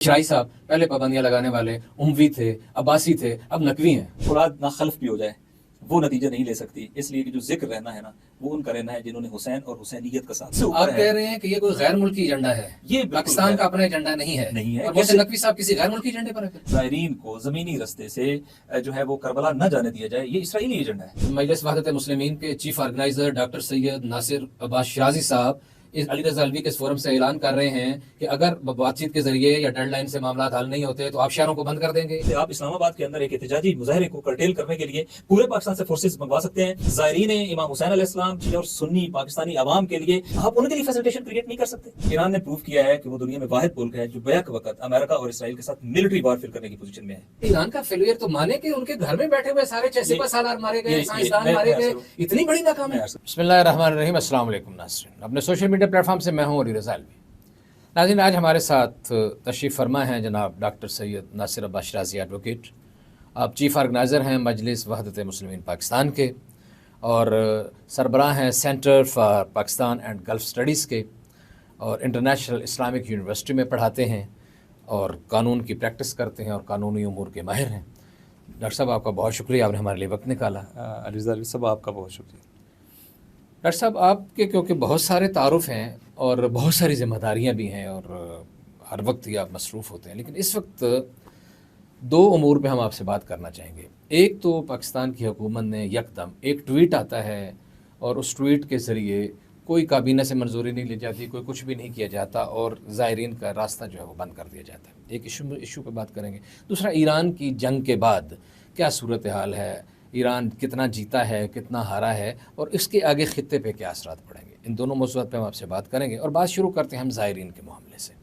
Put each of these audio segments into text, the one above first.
शाही साहब पहले पाबंदियां लगाने वाले उमवी थे, अब्बासी थे, अब नकवी हैं। औलाद ना खल्फ भी हो जाए वो नतीजा नहीं ले सकती, इसलिए कि जो जिक्र रहना है ना वो उनका रहना है जिन्होंने हुसैन और हुसैनियत का साथ आप कह रहे हैं कि ये कोई गैर मुल्की एजेंडा है, ये पाकिस्तान का अपना एजेंडा नहीं है, नहीं है। और मोहसिन नकवी साहब किसी गैर मुल्की एजेंडे पर है। ज़ायरीन को ज़मीनी रस्ते से जो है वो करबला न जाने दिया जाए, ये इसराइली एजेंडा है। मजलिस वहदत मुस्लिमीन के chief organiser doctor Syed Nasir Abbas Shirazi sahab इस अली रज़ा अलवी के इस फोरम से ऐलान कर रहे हैं कि अगर बातचीत के जरिए या डेडलाइन से मामला हल नहीं होते तो आप शहरों को बंद कर देंगे। आप इस्लामाबाद के अंदर एक एहतजाजी मुजाहरे को कर्टेल करने के लिए पूरे पाकिस्तान से फोर्सेस मंगवा सकते हैं। ज़ायरीन इमाम हुसैन अलैहिस्सलाम और सुन्नी पाकिस्तानी अवाम के लिए आप उनके लिए फैसिलिटेशन क्रिएट नहीं कर सकते। ईरान ने प्रूव किया है कि वो दुनिया में वाहिद मुल्क है जो बैक वक्त अमेरिका और इसराइल के साथ मिलिट्री वारफेयर करने की पोजीशन में है। ईरान का फेलियर तो माने कि उनके घर में बैठे हुए सारे 6 सालार मारे गए, साइंसदान मारे गए, इतनी बड़ी नाकामी। बिस्मिल्लाहिर्रहमानिर्रहीम, अस्सलाम वालेकुम नाज़रीन। अपने सोशल मीडिया प्लेटफॉर्म से मैं हूं अली रज़ा अलवी। नाज़रीन, आज हमारे साथ तशरीफ़ फरमा हैं जनाब डॉक्टर सैयद नासिर अब्बास शिराजी एडवोकेट। आप चीफ़ ऑर्गेनाइज़र हैं मजलिस वहदत मुस्लिमीन पाकिस्तान के और सरबराह हैं centre for Pakistan and gulf studies के, और इंटरनेशनल इस्लामिक यूनिवर्सिटी में पढ़ाते हैं और कानून की प्रैक्टिस करते हैं और कानूनी उमूर के माहिर हैं। डॉक्टर साहब, आपका बहुत शुक्रिया, आपने हमारे लिए वक्त निकाला। अली रज़ा अलवी साहब, आपका बहुत शुक्रिया। डॉक्टर साहब, आपके क्योंकि बहुत सारे तारुफ़ हैं और बहुत सारी ज़िम्मेदारियाँ भी हैं और हर वक्त ही आप मसरूफ़ होते हैं, लेकिन इस वक्त दो उमूर पे हम आपसे बात करना चाहेंगे। एक तो पाकिस्तान की हुकूमत ने यकदम एक ट्वीट आता है और उस ट्वीट के ज़रिए कोई काबीना से मंजूरी नहीं ली जाती, कोई कुछ भी नहीं किया जाता और ज़ायरीन का रास्ता जो है वो बंद कर दिया जाता है। एक इशू पे बात करेंगे। दूसरा, ईरान की जंग के बाद क्या सूरत हाल है, ईरान कितना जीता है, कितना हारा है और इसके आगे ख़ित्ते पे क्या असरात पड़ेंगे। इन दोनों मौज़ूआत पे हम आपसे बात करेंगे और बात शुरू करते हैं हम ज़ायरीन के मामले से।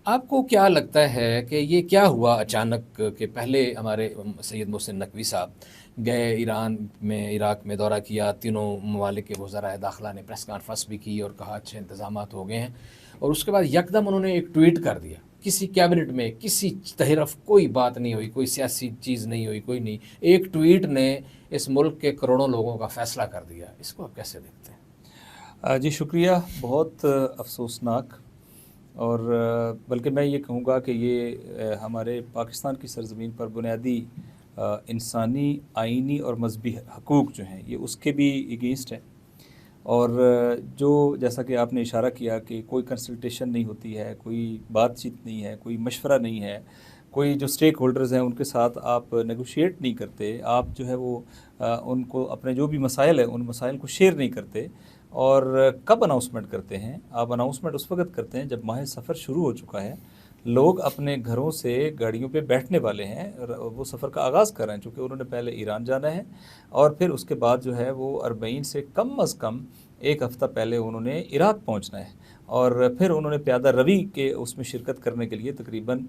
आपको क्या लगता है कि ये क्या हुआ अचानक कि पहले हमारे सैयद मोहसिन नकवी साहब गए ईरान में, इराक़ में दौरा किया, तीनों ममालिक के वज़राए दाखिला ने प्रेस कॉन्फ्रेंस भी की और कहा अच्छे इंतज़ामात हो गए हैं, और उसके बाद यकदम उन्होंने एक ट्वीट कर दिया। किसी कैबिनेट में किसी तरफ कोई बात नहीं हुई, कोई सियासी चीज़ नहीं हुई, कोई नहीं, एक ट्वीट ने इस मुल्क के करोड़ों लोगों का फ़ैसला कर दिया। इसको आप कैसे देखते हैं? जी शुक्रिया, बहुत अफसोसनाक, और बल्कि मैं ये कहूँगा कि ये हमारे पाकिस्तान की सरज़मीन पर बुनियादी इंसानी, आइनी और मजहबी हकूक़ जो हैं ये उसके भी अगेंस्ट है। और जो जैसा कि आपने इशारा किया कि कोई कंसल्टेशन नहीं होती है, कोई बातचीत नहीं है, कोई मशवरा नहीं है, कोई जो स्टेक होल्डर्स हैं उनके साथ आप नेगोशिएट नहीं करते, आप जो है वो उनको अपने जो भी मसाइल हैं उन मसाइल को शेयर नहीं करते। और कब अनाउंसमेंट करते हैं? आप अनाउंसमेंट उस वक्त करते हैं जब माह सफ़र शुरू हो चुका है, लोग अपने घरों से गाड़ियों पे बैठने वाले हैं, वो सफ़र का आगाज़ कर रहे हैं, चूँकि उन्होंने पहले ईरान जाना है और फिर उसके बाद जो है वो 40 से कम अज़ कम एक हफ़्ता पहले उन्होंने इराक़ पहुँचना है, और फिर उन्होंने प्यादा रवी के उसमें शिरकत करने के लिए तकरीबन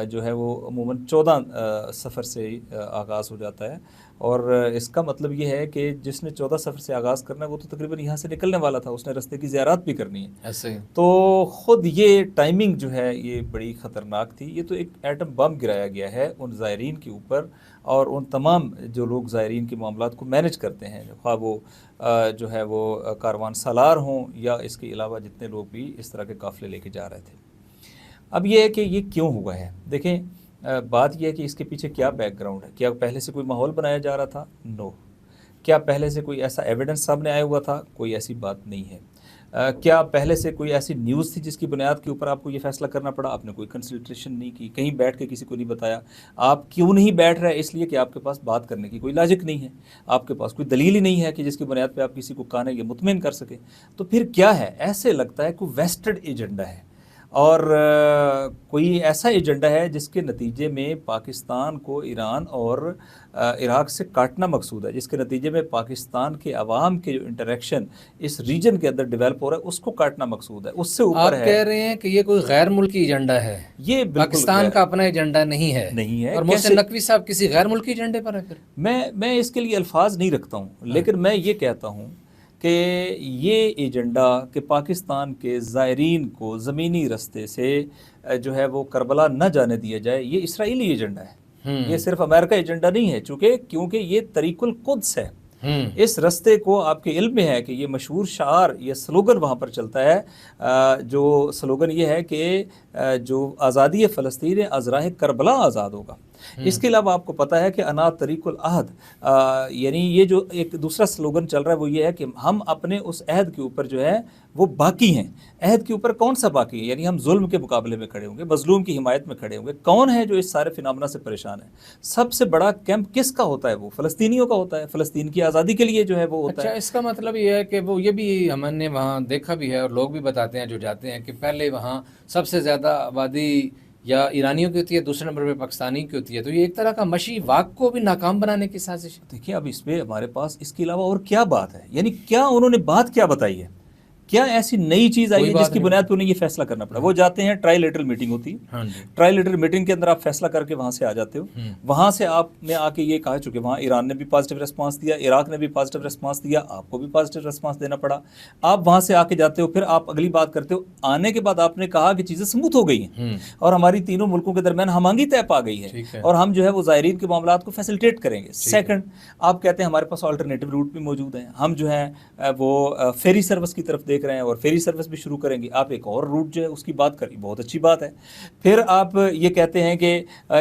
जो है वो अमूमन 14 सफ़र से आगाज़ हो जाता है। और इसका मतलब ये है कि जिसने 14 सफ़र से आगाज़ करना है वो तो तकरीबन यहाँ से निकलने वाला था, उसने रास्ते की ज़ियारत भी करनी है। ऐसे ही तो ख़ुद ये टाइमिंग जो है ये बड़ी ख़तरनाक थी। ये तो एक एटम बम गिराया गया है उन ज़ायरीन के ऊपर और उन तमाम जो लोग ज़ायरीन के मामलात को मैनेज करते हैं, ख्वाह वो जो है वो कारवान सालार हों या इसके अलावा जितने लोग भी इस तरह के काफ़िले लेके जा रहे थे। अब ये है कि ये क्यों हुआ है। देखें, बात यह है कि इसके पीछे क्या बैकग्राउंड है। क्या पहले से कोई माहौल बनाया जा रहा था? नो। क्या पहले से कोई ऐसा एविडेंस सामने आया हुआ था? कोई ऐसी बात नहीं है। क्या पहले से कोई ऐसी न्यूज़ थी जिसकी बुनियाद के ऊपर आपको ये फ़ैसला करना पड़ा? आपने कोई कंसल्टेशन नहीं की, कहीं बैठ के किसी को नहीं बताया। आप क्यों नहीं बैठ रहे? इसलिए कि आपके पास बात करने की कोई लॉजिक नहीं है, आपके पास कोई दलील ही नहीं है कि जिसकी बुनियाद पे आप किसी को काने या मुतमिन कर सकें। तो फिर क्या है? ऐसे लगता है कोई वेस्टेड एजेंडा है और कोई ऐसा एजेंडा है जिसके नतीजे में पाकिस्तान को ईरान और इराक़ से काटना मकसूद है, जिसके नतीजे में पाकिस्तान के अवाम के जो इंटरेक्शन इस रीजन के अंदर डेवलप हो रहा है उसको काटना मकसूद है। उससे ऊपर है, आप कह रहे हैं कि ये कोई गैर मुल्की एजेंडा है, ये पाकिस्तान का अपना एजेंडा नहीं है और मोहसिन नकवी साहब किसी गैर मुल्की एजेंडे पर है। फिर मैं इसके लिए अल्फाज नहीं रखता हूँ, लेकिन मैं ये कहता हूँ कि ये एजेंडा कि पाकिस्तान के ज़ायरीन को ज़मीनी रस्ते से जो है वो करबला न जाने दिया जाए, ये इसराइली एजेंडा है। ये सिर्फ अमेरिका एजेंडा नहीं है, क्योंकि ये तरीकुल कुद्स है। इस रास्ते को आपके इल्म में है कि ये मशहूर शार, ये स्लोगन वहाँ पर चलता है, जो स्लोगन ये है कि जो आज़ादी फ़लस्तीन अज़राह करबला आज़ाद होगा। इसके अलावा आपको पता है कि अना तरीक़ुल अहद, यानी ये जो एक दूसरा स्लोगन चल रहा है वो ये है कि हम अपने उस अहद के ऊपर जो है वो बाकी हैं। अहद के ऊपर कौन सा बाकी है? यानी हम जुल्म के मुकाबले में खड़े होंगे, मजलूम की हिमायत में खड़े होंगे। कौन है जो इस सारे फिनामिना से परेशान है? सबसे बड़ा कैंप किसका होता है? वो फ़लस्तीनियों का होता है, फ़लस्तीन की आज़ादी के लिए जो है वो होता अच्छा, है। इसका मतलब ये है कि वो ये भी हमने वहाँ देखा भी है और लोग भी बताते हैं जो जाते हैं कि पहले वहाँ सबसे ज़्यादा आबादी या ईरानियों की होती है, दूसरे नंबर पे पाकिस्तानी की होती है, तो ये एक तरह का मशी वाक़ को भी नाकाम बनाने की साजिश है। देखिए, अब इसमें हमारे पास इसके अलावा और क्या बात है? यानी क्या उन्होंने बात क्या बताई है? क्या ऐसी नई चीज़ आई कोई है बात जिसकी नहीं बुनियाद पर उन्हें ये फैसला करना पड़ा? वो जाते हैं, ट्राइलेटरल मीटिंग होती है, हाँ जी। ट्राइलेटरल मीटिंग के अंदर आप फैसला करके वहाँ से आ जाते हो। वहाँ से आपने आके ये कहा, चूँकि वहाँ ईरान ने भी पॉजिटिव रिस्पांस दिया, इराक ने भी पॉजिटिव रिस्पांस दिया, आपको भी पॉजिटिव रिस्पांस देना पड़ा। आप वहाँ से आके जाते हो, फिर आप अगली बात करते हो। आने के बाद आपने कहा कि चीज़ें स्मूथ हो गई हैं और हमारी तीनों मुल्कों के दरमियान हमांगी तय पा गई है और हम जो है वो ज़ायरीन के मामलात को फैसिलिटेट करेंगे। सेकंड, आप कहते हैं हमारे पास अल्टरनेटिव रूट भी मौजूद हैं, हम जो है वो फेरी सर्विस की तरफ देख रहे हैं और फेरी सर्विस भी शुरू करेंगे। आप एक और रूट जो है उसकी बात करिए, बहुत अच्छी बात है। फिर आप ये कहते हैं कि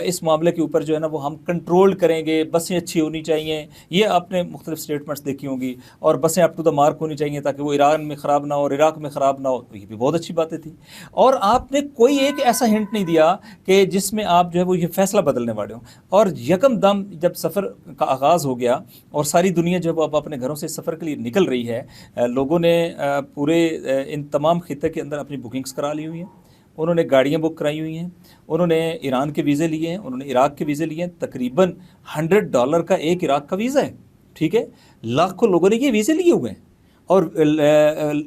इस मामले के ऊपर जो है ना वो हम कंट्रोल करेंगे, बसें अच्छी होनी चाहिए, ये आपने मुख्तलिफ स्टेटमेंट्स देखी होंगी, और बसें अप टू द मार्क होनी चाहिए ताकि वो ईरान में ख़राब ना हो और इराक में ख़राब ना हो, तो ये भी बहुत अच्छी बातें थी। और आपने कोई एक ऐसा हिंट नहीं दिया कि जिसमें आप जो है वो ये फैसला बदलने वाले हो। और यकम दम जब सफ़र का आगाज़ हो गया और सारी दुनिया जो है वो अब अपने घरों से सफ़र के लिए निकल रही है, लोगों ने पूरे इन तमाम खित्ते के अंदर अपनी बुकिंग्स करा ली हुई हैं, उन्होंने गाड़ियाँ बुक कराई हुई हैं, उन्होंने ईरान के वीज़े लिए हैं, उन्होंने इराक के वीज़े लिए हैं। तकरीबन $100 का एक इराक का वीज़ा है, ठीक है। लाखों लोगों ने ये वीज़े लिए हुए हैं और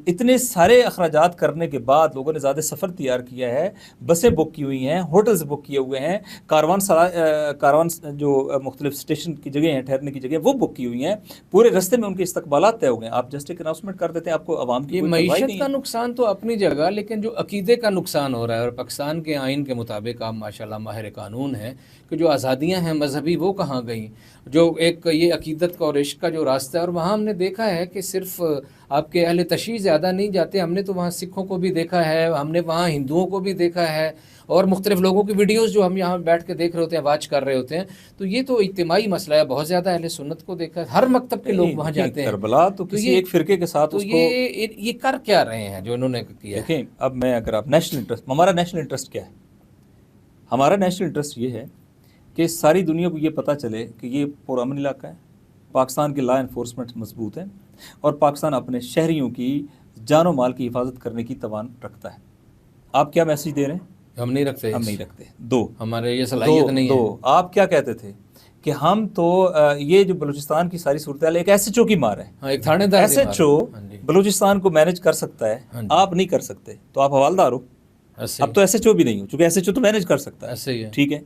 इतने सारे अखराजात करने के बाद लोगों ने ज़्यादा सफ़र तैयार किया है, बसें बुक की हुई हैं, होटल्स बुक किए हुए हैं, कारवान जो मुख्तलिफ स्टेशन की जगह हैं, ठहरने की जगह वो बुक की हुई हैं, पूरे रास्ते में उनके इस्तकबालात तय हो गए हैं। आप जस्ट एक अनाउंसमेंट कर देते हैं, आपको आवाम की ये कोई परवाह मईशत नहीं का है। नुकसान तो अपनी जगह, लेकिन जो अकीदे का नुकसान हो रहा है, और पाकिस्तान के आइन के मुताबिक आप माशाल्लाह माहिर कानून हैं कि जो आज़ादियाँ हैं मजहबी वो कहाँ गई, जो एक ये अकीदत का और इश्क का जो रास्ता है। और वहाँ हमने देखा है कि सिर्फ आपके अहले तशय्युअ ज़्यादा नहीं जाते, हमने तो वहाँ सिखों को भी देखा है, हमने वहाँ हिंदुओं को भी देखा है, और मुख्तलिफ लोगों की वीडियोज़ जो हम यहाँ बैठ के देख रहे होते हैं, वाच कर रहे होते हैं। तो ये तो इज्तिमाई मसला है, बहुत ज़्यादा अहले सुन्नत को देखा है, हर मकतब के लोग वहाँ जाते हैं। करबला तो किसी एक फ़िरके के साथ तो उसको, ये कर क्या रहे हैं जो इन्होंने किया है? देखें, अब मैं अगर आप नेशनल इंटरेस्ट, हमारा नेशनल इंटरेस्ट क्या है? हमारा नेशनल इंटरेस्ट ये है कि सारी दुनिया को ये पता चले कि ये पुरअमन इलाका है, पाकिस्तान की लॉ एनफोर्समेंट मजबूत है और पाकिस्तान अपने शहरियों की जानो माल की हिफाजत करने की तवान रखता है। आप क्या मैसेज दे रहे हैं? हम नहीं रखते, हम नहीं रखते। दो, हमारे ये सलाहियत नहीं है। आप क्या कहते थे कि हम तो ये जो बलूचिस्तान की सारी सूरत है एक SHO की मार है। हाँ, एक थानेदार SHO बलूचिस्तान को मैनेज कर सकता है, आप नहीं कर सकते, तो आप हवालदार हो। अब तो SHO भी नहीं हो, चूंकि SHO तो मैनेज कर सकता है, ऐसे ही है। ठीक है।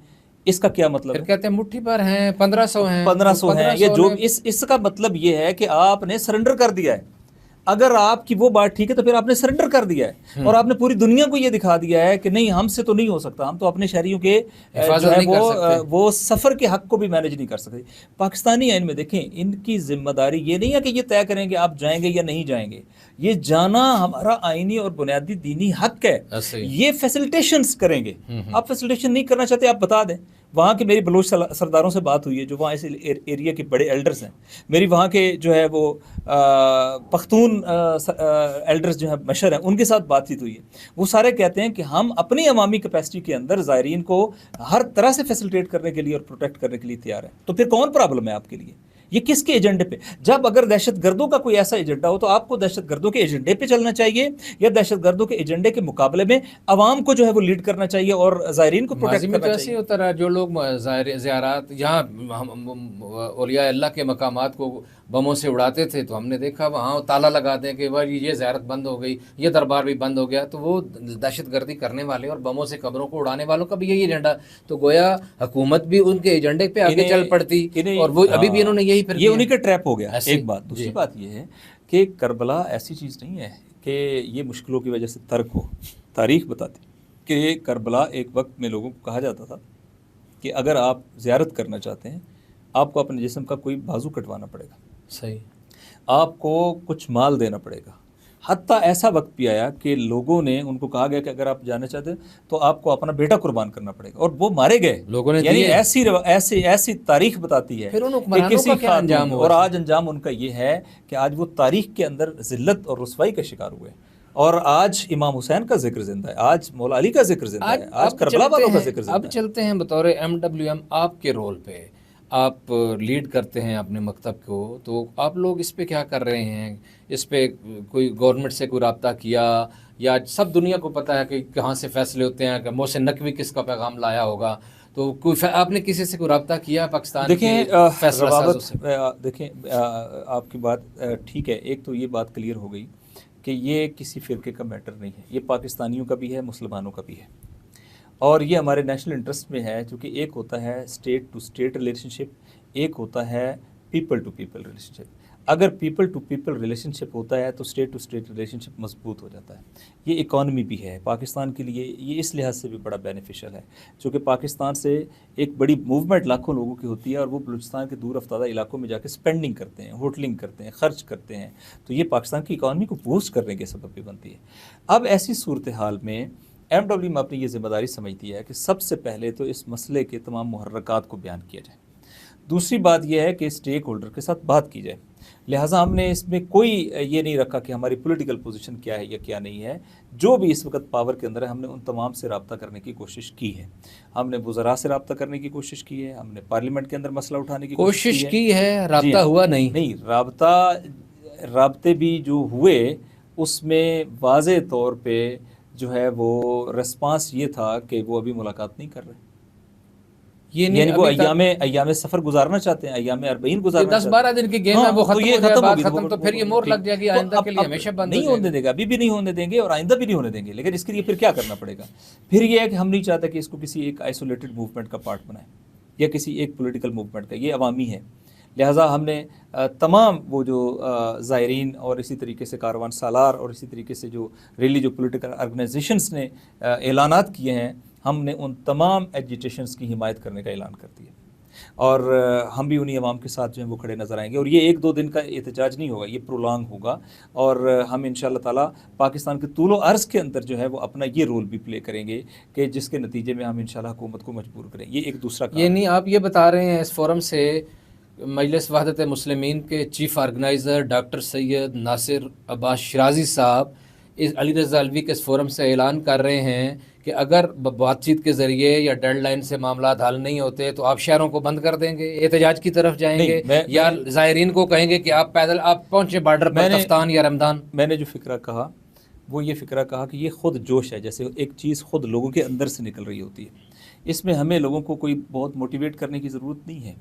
इसका क्या मतलब फिर है? कहते हैं मुट्ठी पर हैं, 1500 हैं, 1500 हैं, ये जो इसका मतलब ये है कि आपने सरेंडर कर दिया है। अगर आपकी वो बात ठीक है तो फिर आपने सरेंडर कर दिया है और आपने पूरी दुनिया को ये दिखा दिया है कि नहीं, हमसे तो नहीं हो सकता, हम तो अपने शहरियों के जो है वो सफ़र के हक को भी मैनेज नहीं कर सकते। पाकिस्तानी आइन में देखें, इनकी जिम्मेदारी ये नहीं है कि ये तय करेंगे आप जाएंगे या नहीं जाएंगे, ये जाना हमारा आइनी और बुनियादी दीनी हक है। ये फैसिलिटेशंस करेंगे, आप फैसिलिटेशन नहीं करना चाहते आप बता दें। वहाँ के मेरी बलोच सरदारों से बात हुई है जो वहाँ इस एरिया के बड़े एल्डर्स हैं, मेरी वहाँ के जो है वो पख्तून एल्डर्स जो है मशहूर हैं, उनके साथ बातचीत हुई है। वो सारे कहते हैं कि हम अपनी अवामी कैपेसिटी के अंदर ज़ायरीन को हर तरह से फैसिलिटेट करने के लिए और प्रोटेक्ट करने के लिए तैयार है। तो फिर कौन प्रॉब्लम है आपके लिए? ये किसके एजेंडे पे? जब अगर दहशतगर्दों का कोई ऐसा एजेंडा हो तो आपको दहशतगर्दों के एजेंडे पे चलना चाहिए या दहशतगर्दों के एजेंडे के मुकाबले में अवाम को जो है वो लीड करना चाहिए और ज़ायरीन को प्रोटेक्ट करना चाहिए। ऐसे होता रहा, जो लोग ज़ियारात यहाँ औलिया अल्लाह के मकामात को बमों से उड़ाते थे, तो हमने देखा वहाँ ताला लगा दें कि भाई ये ज़ियारत बंद हो गई, ये दरबार भी बंद हो गया। तो वो दहशतगर्दी करने वाले और बमों से कब्रों को उड़ाने वालों का भी यही एजेंडा, तो गोया हुकूमत भी उनके एजेंडे पे आगे चल पड़ती और वो अभी भी इन्होंने यही फिर ये उन्हीं का ट्रैप हो गया। एक बात। दूसरी जी। बात ये है कि करबला ऐसी चीज़ नहीं है कि ये मुश्किलों की वजह से तर्क हो। तारीख बताती कि करबला एक वक्त में लोगों को कहा जाता था कि अगर आप ज़ियारत करना चाहते हैं आपको अपने जिस्म का कोई बाजू कटवाना पड़ेगा। सही। आपको कुछ माल देना पड़ेगा। हत्ता ऐसा वक्त भी आया कि लोगों ने उनको कहा गया कि अगर आप जाना चाहते हैं तो आपको अपना बेटा कुर्बान करना पड़ेगा, और वो मारे गए। लोगों ने यानी दिए। ऐसी ऐसी ऐसी तारीख बताती है फिर उन कि हुक्मरानों किसी का क्या खातून, अंजाम हुआ और इसमें? आज अंजाम उनका ये है कि आज वो तारीख के अंदर जिल्लत और रुसवाई का शिकार हुए। और आज इमाम हुसैन का जिक्र जिंदा है, आज मौला अली का जिक्र जिंदा है, आज करबला वालों का जिक्र अब जिंदा है। चलते हैं बतौर MWM आपके रोल पे। आप लीड करते हैं अपने मकतब को, तो आप लोग इस पे क्या कर रहे हैं? इस पे कोई गवर्नमेंट से कोई रब्ता किया, या सब दुनिया को पता है कि कहाँ से फैसले होते हैं, कि मोहसिन नकवी किसका पैगाम लाया होगा, तो कोई आपने किसी से कोई रब्ता किया पाकिस्तान के देखें फैसला साजों रवाबत, से? देखें आपकी बात ठीक है। एक तो ये बात क्लियर हो गई कि ये किसी फ़िरके का मैटर नहीं है, ये पाकिस्तानियों का भी है, मुसलमानों का भी है, और ये हमारे नेशनल इंटरेस्ट में है। क्योंकि एक होता है स्टेट टू स्टेट रिलेशनशिप, एक होता है पीपल टू पीपल रिलेशनशिप। अगर पीपल टू पीपल रिलेशनशिप होता है तो स्टेट टू स्टेट रिलेशनशिप मजबूत हो जाता है। ये इकॉनमी भी है पाकिस्तान के लिए, ये इस लिहाज से भी बड़ा बेनिफिशियल है, क्योंकि पाकिस्तान से एक बड़ी मूवमेंट लाखों लोगों की होती है, और वो बलूचिस्तान के दूर अफ्तादा इलाकों में जाकर स्पेंडिंग करते हैं, होटलिंग करते हैं, खर्च करते हैं, तो ये पाकिस्तान की इकॉनमी को बूस्ट करने के सबब भी बनती है। अब ऐसी सूरत हाल में MWM अपनी ये जिम्मेदारी समझती है कि सबसे पहले तो इस मसले के तमाम मुहर्रकात को बयान किया जाए। दूसरी बात यह है कि स्टेक होल्डर के साथ बात की जाए। लिहाजा हमने इसमें कोई ये नहीं रखा कि हमारी पॉलिटिकल पोजीशन क्या है या क्या नहीं है। जो भी इस वक्त पावर के अंदर है, हमने उन तमाम से रब्ता करने की कोशिश की है। हमने वज़रा से रब्ता करने की कोशिश की है, हमने पार्लियामेंट के अंदर मसला उठाने की कोशिश की है, जी रब्ता हाँ। हुआ नहीं? नहीं, रब्ते भी जो हुए उसमें वाज़े तौर पे जो है वो रिस्पांस ये था कि वो अभी मुलाकात नहीं कर रहे, ये नहीं, यानी वो अभी तक अय्याम सफ़र गुजारना चाहते हैं, अय्याम अरबईन गुजारना चाहते 10-12 दिन की गेम है, वो हाँ, तो खत्म ये हो जाए, खत्म बात होगी, खत्म, तो फिर ये मोहर लग जाएगी, तो आइंदा के लिए अब हमेशा बंद हो नहीं होने जाएगा। देंगे, अभी भी नहीं होने देंगे और आइंदा भी नहीं होने देंगे। लेकिन इसके लिए फिर क्या करना पड़ेगा? फिर ये है कि हम नहीं चाहते कि इसको किसी एक आइसोलेटेड मूवमेंट का पार्ट बनाए या किसी एक पॉलिटिकल मूवमेंट का, ये अवामी है। लिहाजा हमने तमाम वो जो ज़ायरीन और इसी तरीके से कारवान सालार और इसी तरीके से जो रैली जो पॉलिटिकल ऑर्गेनाइजेशंस ने ऐलानात किए हैं, हमने उन तमाम एजिटेशंस की हिमायत करने का ऐलान कर दिया, और हम भी उन्हीं अवाम के साथ जो है वो खड़े नज़र आएंगे। और ये 1-2 दिन का एहतजाज नहीं होगा, ये प्रोलॉन्ग होगा, और हम इंशाअल्लाह ताला पाकिस्तान के तूलो अर्ज़ के अंदर जो है वो अपना ये रोल भी प्ले करेंगे कि जिसके नतीजे में हम इंशाअल्लाह हुकूमत को मजबूर करें। ये एक दूसरा काम ये है। नहीं, आप ये बता रहे हैं इस फोरम से मजलिस वहदत मुस्लिमीन के chief organiser doctor Syed Nasir Abbas Shirazi sahab इस अली रज़ा अलवी के इस फोरम से ऐलान कर रहे हैं कि अगर बातचीत के ज़रिए या डेडलाइन से मामला हल नहीं होते तो आप शहरों को बंद कर देंगे, एहतजाज की तरफ जाएंगे, या ज़ायरीन को कहेंगे कि आप पैदल आप पहुँचे बॉर्डर पर तफ्तान या रमदान? मैंने जो फ़िक्रा कहा वो ये फ़िक्रा कहा कि ये ख़ुद जोश है, जैसे एक चीज़ ख़ुद लोगों के अंदर से निकल रही होती है। इसमें हमें लोगों को कोई बहुत मोटिवेट करने की ज़रूरत नहीं है।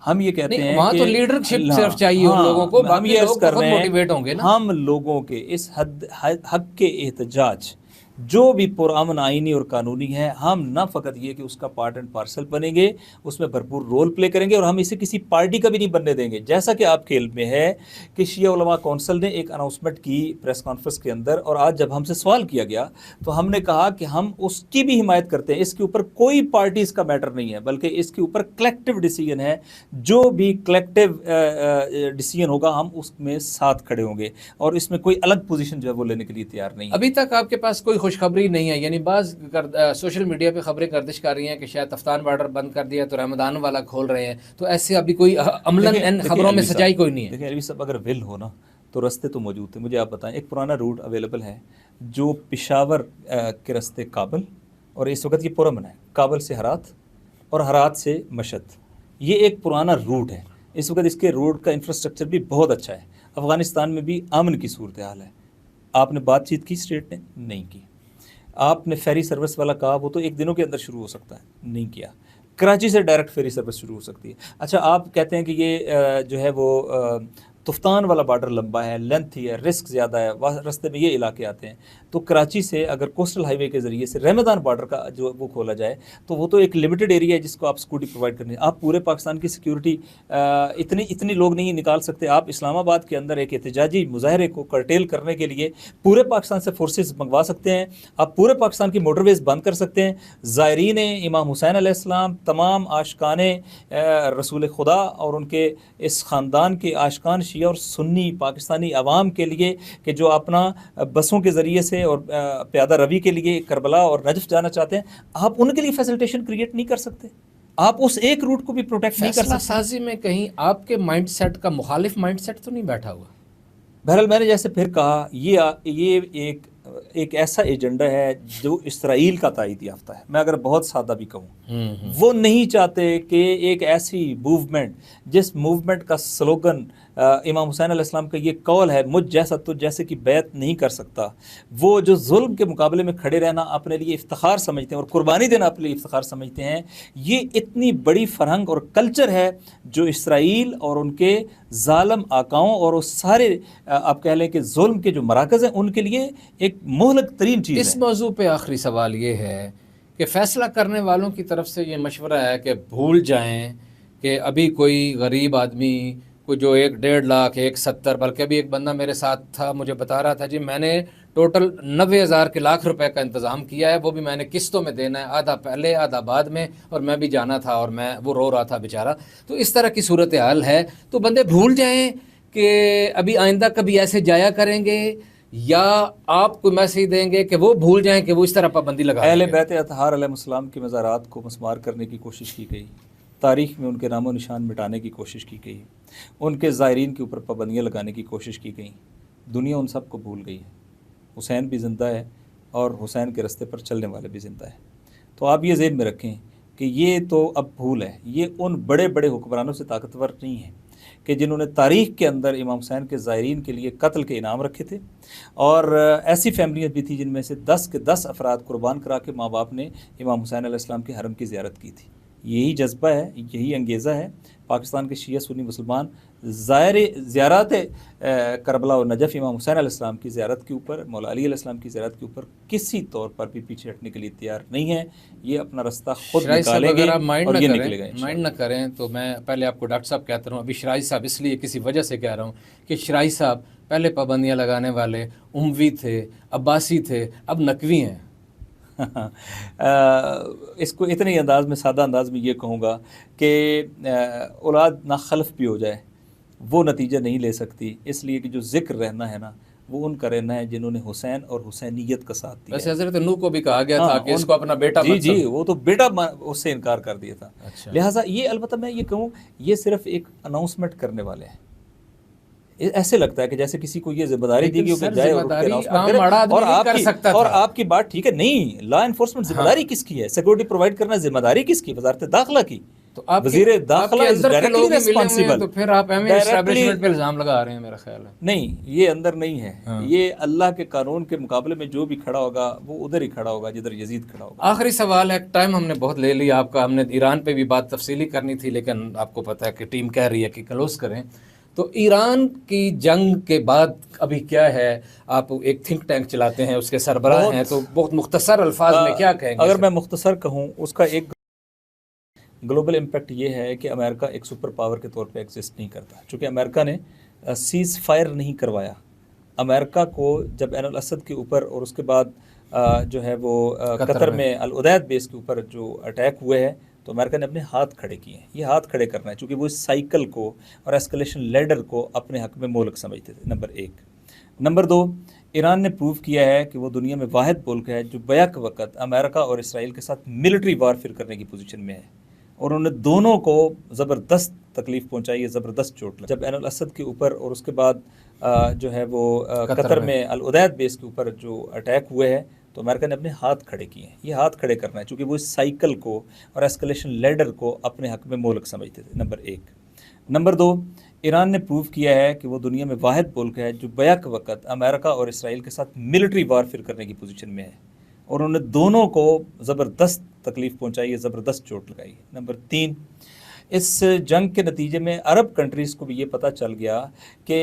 हम ये कहते हैं वहाँ कि तो लीडरशिप सिर्फ चाहिए उन लोगों को, हम बाकी ये लोग कर खुद रहे हैं, मोटिवेट होंगे ना। हम लोगों के इस हक के एहतजाज जो भी पुरअमन आइनी और कानूनी है, हम ना फ़कत ये कि उसका पार्ट एंड पार्सल बनेंगे, उसमें भरपूर रोल प्ले करेंगे, और हम इसे किसी पार्टी का भी नहीं बनने देंगे। जैसा कि आपके इल्म में है कि शिया उलमा कौंसिल ने एक अनाउंसमेंट की प्रेस कॉन्फ्रेंस के अंदर, और आज जब हमसे सवाल किया गया तो हमने कहा कि हम उसकी भी हिमायत करते हैं। इसके ऊपर कोई पार्टी इसका मैटर नहीं है, बल्कि इसके ऊपर कलेक्टिव डिसीजन है। जो भी कलेक्टिव डिसीजन होगा हम उसमें साथ खड़े होंगे, और इसमें कोई अलग पोजीशन जो है वो लेने के लिए तैयार नहीं है। अभी तक आपके पास कोई खुशखबरी नहीं है? यानी बाज़ सोशल मीडिया पे खबरें गर्दिश कर रही हैं कि शायद तफ्तान बॉर्डर बंद कर दिया तो रमदान वाला खोल रहे हैं, तो ऐसे अभी कोई अमलन इन खबरों में सच्चाई कोई नहीं है? देखिए अलवी साहब, अगर विल हो ना तो रास्ते तो मौजूद थे। मुझे आप बताएं, एक पुराना रूट अवेलेबल है जो पेशावर के रास्ते काबल, और इस वक्त ये पुरअमन है, काबल से हरात और हरात से मशद, ये एक पुराना रूट है। इस वक्त इसके रोड का इंफ्रास्ट्रक्चर भी बहुत अच्छा है। अफ़गानिस्तान में भी अमन की सूरत हाल है। आपने बातचीत की स्टेट ने? नहीं की। आपने फेरी सर्विस वाला कहा, वो तो 1 दिनों के अंदर शुरू हो सकता है, नहीं किया। कराची से डायरेक्ट फेरी सर्विस शुरू हो सकती है। अच्छा, आप कहते हैं कि ये जो है वो तुफ्तान वाला बॉर्डर लंबा है, लेंथी है, रिस्क ज़्यादा है, वह रास्ते में ये इलाके आते हैं। तो कराची से अगर कोस्टल हाईवे के ज़रिए से रहमदान बॉर्डर का जो वो खोला जाए तो वो तो एक लिमिटेड एरिया है जिसको आप सिक्योरिटी प्रोवाइड करनी है। आप पूरे पाकिस्तान की सिक्योरिटी इतनी लोग नहीं निकाल सकते। आप इस्लामाबाद के अंदर एक एहतजाजी मुजाहरे को कर्टेल करने के लिए पूरे पाकिस्तान से फोर्सेस मंगवा सकते हैं। आप पूरे पाकिस्तान की मोटरवेज बंद कर सकते हैं। ज़ायरीन इमाम हुसैन अलैहिस्सलाम, तमाम आशिकाने रसूल खुदा और उनके इस ख़ानदान के आशिकान शिया और सुन्नी पाकिस्तानी अवाम के लिए कि जो अपना बसों के ज़रिए से और प्यादा रवी के लिए करबला और नजफ़ जाना चाहते हैं, आप उनके लिए फैसिलिटेशन क्रिएट नहीं कर सकते। आप उस एक रूट को भी प्रोटेक्ट नहीं कर सकते। साजी में कहीं आपके माइंडसेट का मुखालिफ माइंडसेट तो नहीं बैठा हुआ? बहरहाल मैंने जैसे फिर कहा, ये एक ऐसा एजेंडा है जो इसराइल का तायद याफ्ता है। मैं अगर बहुत सादा भी कहूँ, वो नहीं चाहते कि एक ऐसी मूवमेंट जिस मूवमेंट का स्लोगन इमाम हुसैन अलैहिस्सलाम का ये कौल है, मुझ जैसा तो जैसे कि बैत नहीं कर सकता, वो जो जुल्म के मुकाबले में खड़े रहना अपने लिए इफ्तिखार समझते हैं और कुर्बानी देना अपने लिए इफ्तिखार समझते हैं, ये इतनी बड़ी फरहंग और कल्चर है जो इसराइल और उनके जालम आकाओं और उस सारे आप कह लें कि जुल्म के जो मराकज़ हैं उनके लिए एक मोहलक तरीन चीज़ है। इस मौजू पे आखिरी सवाल ये है कि फ़ैसला करने वालों की तरफ से ये मशवरा है कि भूल जाएं कि अभी कोई गरीब आदमी कोई जो 1-1.5 लाख 170, बल्कि अभी एक बंदा मेरे साथ था, मुझे बता रहा था जी मैंने टोटल 90,000 के लाख रुपए का इंतज़ाम किया है, वो भी मैंने किस्तों में देना है, आधा पहले आधा बाद में, और मैं भी जाना था और वो रो रहा था बेचारा। तो इस तरह की सूरत हाल है। तो बंदे भूल जाएं कि अभी आइंदा कभी ऐसे जाया करेंगे, या आप कोई मैसेज देंगे कि वो भूल जाएं कि वो इस तरह पाबंदी लगा अहले बैत अतहार अलैहिस्सलाम की मज़ारात को मस्मार करने की कोशिश की गई, तारीख़ में उनके नामो निशान मिटाने की कोशिश की गई, उनके ज़ायरीन के ऊपर पाबंदियाँ लगाने की कोशिश की गई। दुनिया उन सब को भूल गई है। हुसैन भी ज़िंदा है और हुसैन के रास्ते पर चलने वाले भी ज़िंदा है। तो आप ये ज़हन में रखें कि ये तो अब भूल है, ये उन बड़े बड़े हुक्मरानों से ताकतवर नहीं है कि जिन्होंने तारीख़ के अंदर इमाम हुसैन के ज़ायरीन के लिए कत्ल के इनाम रखे थे। और ऐसी फैमिलियाँ भी थी जिनमें से 10 के 10 अफराद कुर्बान करा के माँ बाप ने इमाम हुसैन अलैहिस्सलाम के हरम की ज़ियारत की थी। यही जज्बा है, यही अंगेज़ा है पाकिस्तान के शिया सुन्नी मुसलमान ज़ियारत करबला और नजफ़ इमाम हुसैन अलैहिस्सलाम की ज़ियारत के ऊपर, मौला अली अलैहिस्सलाम की ज़ियारत के ऊपर किसी तौर पर भी पीछे हटने के लिए तैयार नहीं है। ये अपना रास्ता खुद निकालेंगे और ये निकलेगा। माइंड ना करें तो मैं पहले आपको डॉक्टर साहब कहता हूँ, अभी शराई साहब इसलिए किसी वजह से कह रहा हूँ कि शराई साहब पहले पाबंदियाँ लगाने वाले उमवी थे, अब्बासी थे, अब नकवी हैं। इसको इतने अंदाज में, सादा अंदाज में ये कहूँगा कि औलाद ना खल्फ भी हो जाए वो नतीजा नहीं ले सकती, इसलिए कि जो ज़िक्र रहना है ना वो उनका रहना है जिन्होंने हुसैन और हुसैनियत का साथ दिया। वैसे हज़रत नूह को भी कहा गया था कि इसको अपना बेटा मत जी, वो तो बेटा उससे इनकार कर दिया था। अच्छा। लिहाजा ये अलबत्ता मैं ये कहूँ, ये सिर्फ एक अनाउंसमेंट करने वाले हैं। ऐसे लगता है कि जैसे किसी को ये जिम्मेदारी दी गई कि जाए और आपकी बात ठीक है। नहीं, लॉ एनफोर्समेंट जिम्मेदारी किसकी है? सिक्योरिटी प्रोवाइड करना जिम्मेदारी किसकी? वजारत दाखिला की। तो आप वज़ीर दाखिला इज डायरेक्टली रिस्पांसिबल। तो फिर आप एस्टैब्लिशमेंट पे इल्जाम लगा रहे हैं, मेरा ख्याल है। नहीं, ये अंदर नहीं है। ये अल्लाह के कानून के मुकाबले में जो भी खड़ा होगा वो उधर ही खड़ा होगा जिधर यजीद खड़ा होगा। आखिरी सवाल है, टाइम हमने बहुत ले लिया आपका, हमने ईरान पे भी बात तफसीली करनी थी लेकिन आपको पता है कि टीम कह रही है कि क्लोज करें। तो ईरान की जंग के बाद अभी क्या है? आप एक थिंक टैंक चलाते हैं, उसके सरबराह हैं, तो बहुत मुख्तसर अल्फाज में क्या कहेंगे? अगर मैं मुख्तसर कहूँ, उसका एक ग्लोबल इम्पैक्ट ये है कि अमेरिका एक सुपर पावर के तौर पे एग्जिस्ट नहीं करता। चूँकि अमेरिका ने सीज़ फायर नहीं करवाया। अमेरिका को जब एन असद के ऊपर और उसके बाद जो है वो कतर में अल उदैद बेस के ऊपर जो अटैक हुए हैं, तो अमेरिका ने अपने हाथ खड़े किए हैं। ये हाथ खड़े करना है चूँकि वो इस साइकिल को और एस्केलेशन लेडर को अपने हक में मोहलक समझते थे, नंबर 1। नंबर 2, ईरान ने प्रूव किया है कि वो दुनिया में वाहिद मुल्क है जो बैक वक़्त अमेरिका और इसराइल के साथ मिलिट्री वारफेयर करने की पोजीशन में है, और उन्होंने दोनों को ज़बरदस्त तकलीफ़ पहुंचाई है, ज़बरदस्त चोट लगी। जब एन असद के ऊपर और उसके बाद जो है वो कतर में अल उदैद बेस के ऊपर जो अटैक हुए हैं, तो अमेरिका ने अपने हाथ खड़े किए हैं। ये हाथ खड़े करना है चूँकि वो इस साइकिल को और एस्केलेशन लेडर को अपने हक में मोहलक समझते थे, नंबर 1। नंबर 2, ईरान ने प्रूव किया है कि वो दुनिया में वाहिद मुल्क है जो बैक वक़्त अमेरिका और इसराइल के साथ मिलिट्री वारफेयर करने की पोजीशन में है, और उन्होंने दोनों को ज़बरदस्त तकलीफ़ पहुंचाई है, ज़बरदस्त चोट लगाई है। नंबर 3, इस जंग के नतीजे में अरब कंट्रीज़ को भी ये पता चल गया कि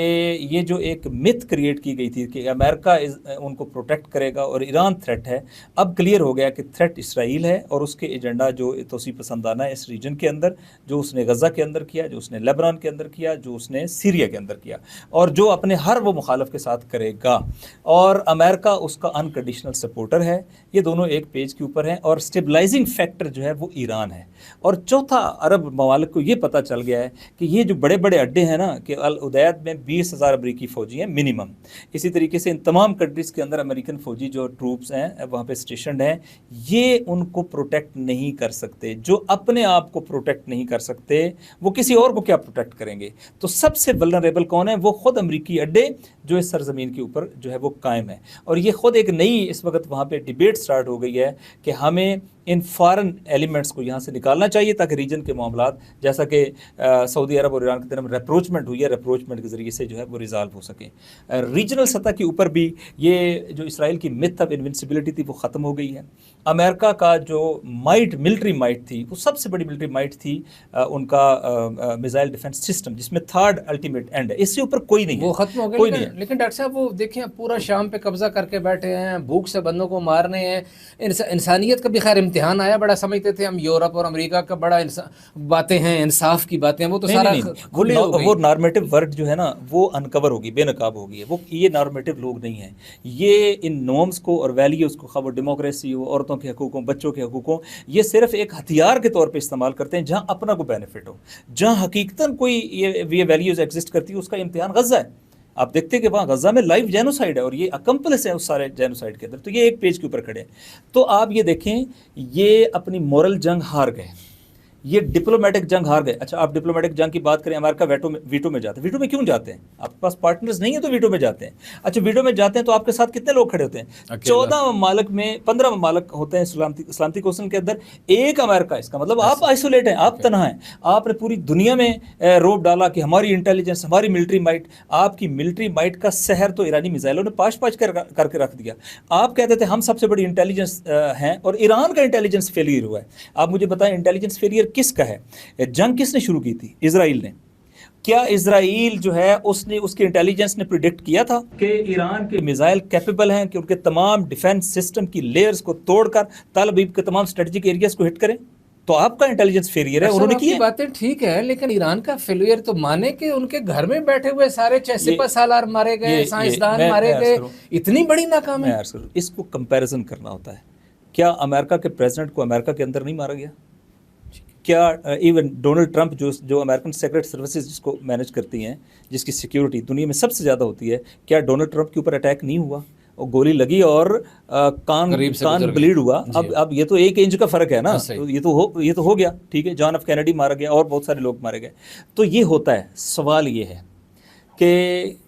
ये जो एक मिथ क्रिएट की गई थी कि अमेरिका उनको प्रोटेक्ट करेगा और ईरान थ्रेट है, अब क्लियर हो गया कि थ्रेट इसराइल है और उसके एजेंडा जो तोसी पसंदाना है इस रीजन के अंदर, जो उसने गज़ा के अंदर किया, जो उसने लेबनान के अंदर किया, जो उसने सीरिया के अंदर किया, और जो अपने हर वो मुखालफ के साथ करेगा, और अमेरिका उसका अनकंडीशनल सपोर्टर है। ये दोनों एक पेज के ऊपर हैं और स्टेबलाइजिंग फैक्टर जो है वो ईरान है। और चौथा, अरब ममालिक को ये पता चल गया है कि ये जो बड़े बड़े अड्डे हैं ना, कि अल उदैद में 20,000 अमरीकी फ़ौजी हैं मिनिमम, इसी तरीके से इन तमाम कंट्रीज़ के अंदर अमेरिकन फ़ौजी जो ट्रूप्स हैं वहाँ पे स्टेशन हैं, ये उनको प्रोटेक्ट नहीं कर सकते। जो अपने आप को प्रोटेक्ट नहीं कर सकते वो किसी और को क्या प्रोटेक्ट करेंगे? तो सबसे वल्नरेबल कौन है? वो ख़ुद अमरीकी अड्डे जो इस सरजमीन के ऊपर जो है वो कायम है। और ये ख़ुद एक नई इस वक्त वहाँ पे डिबेट स्टार्ट हो गई है कि हमें इन फॉरेन एलिमेंट्स को यहाँ से निकालना चाहिए ताकि रीजन के मामलात, जैसा कि सऊदी अरब और ईरान के तरफ रेप्रोचमेंट हुई है, रेप्रोचमेंट के ज़रिए से जो है वो रिजॉल्व हो सके। रीजनल सतह के ऊपर भी ये जो इसराइल की मिथ ऑफ इनविंसिबिलिटी थी वो ख़त्म हो गई है। अमेरिका का जो मिलिट्री माइट थी, वो सबसे बड़ी मिलिट्री माइट थी उनका मिसाइल डिफेंस सिस्टम, जिसमें थर्ड अल्टीमेट एंड है, इससे ऊपर कोई नहीं है, वो खत्म हो गया। कोई नहीं है। लेकिन डॉक्टर साहब वो देखिए पूरा शाम पे कब्जा करके बैठे हैं, भूख से बंदों को मारने हैं। इंसानियत का भी खैर इम्तिहान आया, बड़ा समझते थे हम यूरोप और अमेरिका का बड़ा बातें हैं, इंसाफ की बातें हैं, वो तो सारा खुली हो गई। वो नॉर्मेटिव वर्ड जो है ना वो अनकवर होगी, बेनकाब होगी। वो ये नॉर्मेटिव लोग नहीं हैं। ये इन नॉर्म्स को और वैल्यूज़ को, खा वो डेमोक्रेसी हो, औरतों के हकूक़ों, बच्चों के हकूक़ों, ये सिर्फ एक हथियार के तौर पे इस्तेमाल करते हैं जहाँ अपना को बेनिफिट हो। जहाँ हकीकतन कोई ये वैल्यूज़ एग्जिस्ट करती है, उसका इम्तिहान गज़ा है। आप देखते हैं कि वहाँ गज़ा में लाइव जेनोसाइड है और ये अकम्पलिस है उस सारे जेनोसाइड के अंदर। तो ये एक पेज के ऊपर खड़े हैं। तो आप ये देखें, ये अपनी मोरल जंग हार गए, ये डिप्लोमेटिक जंग हार गए। अच्छा, आप डिप्लोमेटिक जंग की बात करें, अमेरिका वीटो में जाते हैं। वीटो में क्यों जाते हैं? आपके पास पार्टनर्स नहीं है तो वीटो में जाते हैं। अच्छा, वीटो में जाते हैं तो आपके साथ कितने लोग खड़े होते हैं? 14 ममालिक में 15 ममालिक होते हैं सलामती कौंसिल के अंदर, एक अमेरिका। इसका मतलब आप आइसोलेट हैं, आप तनहा हैं। आपने पूरी दुनिया में रोब डाला कि हमारी इंटेलिजेंस, हमारी मिलिट्री माइट। आपकी मिलिट्री माइट का शहर तो ईरानी मिसाइलों ने पाश करके रख दिया। आप कहते थे हम सबसे बड़ी इंटेलिजेंस हैं और ईरान का इंटेलिजेंस फेलियर हुआ है। आप मुझे बताएं, इंटेलिजेंस फेलियर किसका है? जंग किसने शुरू की थी? इजराइल ने। क्या इजराइल जो है उसने, उसके इंटेलिजेंस ने प्रिडिक्ट किया था कि ईरान के मिसाइल कैपेबल हैं कि उनके तमाम डिफेंस सिस्टम की लेयर्स को तोड़कर तल अवीव के तमाम स्ट्रेटेजिक एरियाज को हिट करें? तो आपका इंटेलिजेंस फेलियर है। उन्होंने की बातें ठीक है, लेकिन ईरान का फेलियर तो माने कि उनके घर में बैठे हुए सारे सिपह सालार मारे गए, साइंसदान मारे गए, इतनी बड़ी नाकामी। इसको कंपैरिजन करना होता है। क्या अमेरिका के प्रेसिडेंट को अमेरिका के अंदर नहीं मारा गया? क्या इवन डोनाल्ड ट्रंप जो अमेरिकन सीक्रेट सर्विसेज जिसको मैनेज करती हैं, जिसकी सिक्योरिटी दुनिया में सबसे ज़्यादा होती है, क्या डोनाल्ड ट्रंप के ऊपर अटैक नहीं हुआ? और गोली लगी और कान ब्लीड हुआ। अब ये तो 1 इंच का फ़र्क है ना, तो ये तो हो गया, ठीक है। जॉन एफ कैनेडी मारा गया और बहुत सारे लोग मारे गए। तो ये होता है। सवाल ये है कि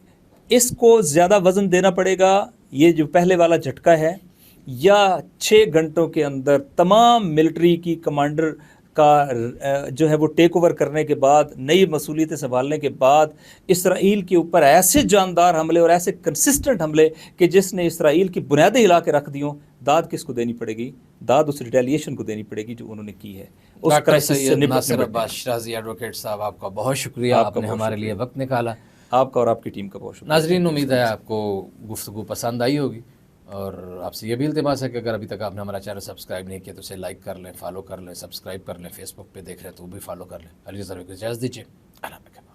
इसको ज़्यादा वज़न देना पड़ेगा, ये जो पहले वाला झटका है, या 6 घंटों के अंदर तमाम मिलिट्री की कमांडर का जो है वो टेक ओवर करने के बाद, नई मसूलियतें संभालने के बाद, इसराइल के ऊपर ऐसे जानदार हमले और ऐसे कंसिस्टेंट हमले कि जिसने इसराइल की बुनियादें हिला के रख दी हों, दाद किसको देनी पड़ेगी? दाद उस रिटेलिएशन को देनी पड़ेगी जो उन्होंने की है। उस क्राइसिस से नासिर अब्बास शिराज़ी एडवोकेट साहब, आपका बहुत शुक्रिया, आपने हमारे लिए वक्त निकाला। आपका और आपकी टीम का बहुत शुक्रिया। नाज़रीन, उम्मीद है आपको गुफ्तगू पसंद आई होगी और आपसे ये भी इल्तिमास है कि अगर अभी तक आपने हमारा चैनल सब्सक्राइब नहीं किया तो इसे लाइक कर लें, फॉलो कर लें, सब्सक्राइब कर लें। फेसबुक पे देख रहे हैं तो वो भी फॉलो कर लें। अली ज़रूर इजाज़त दीजिए।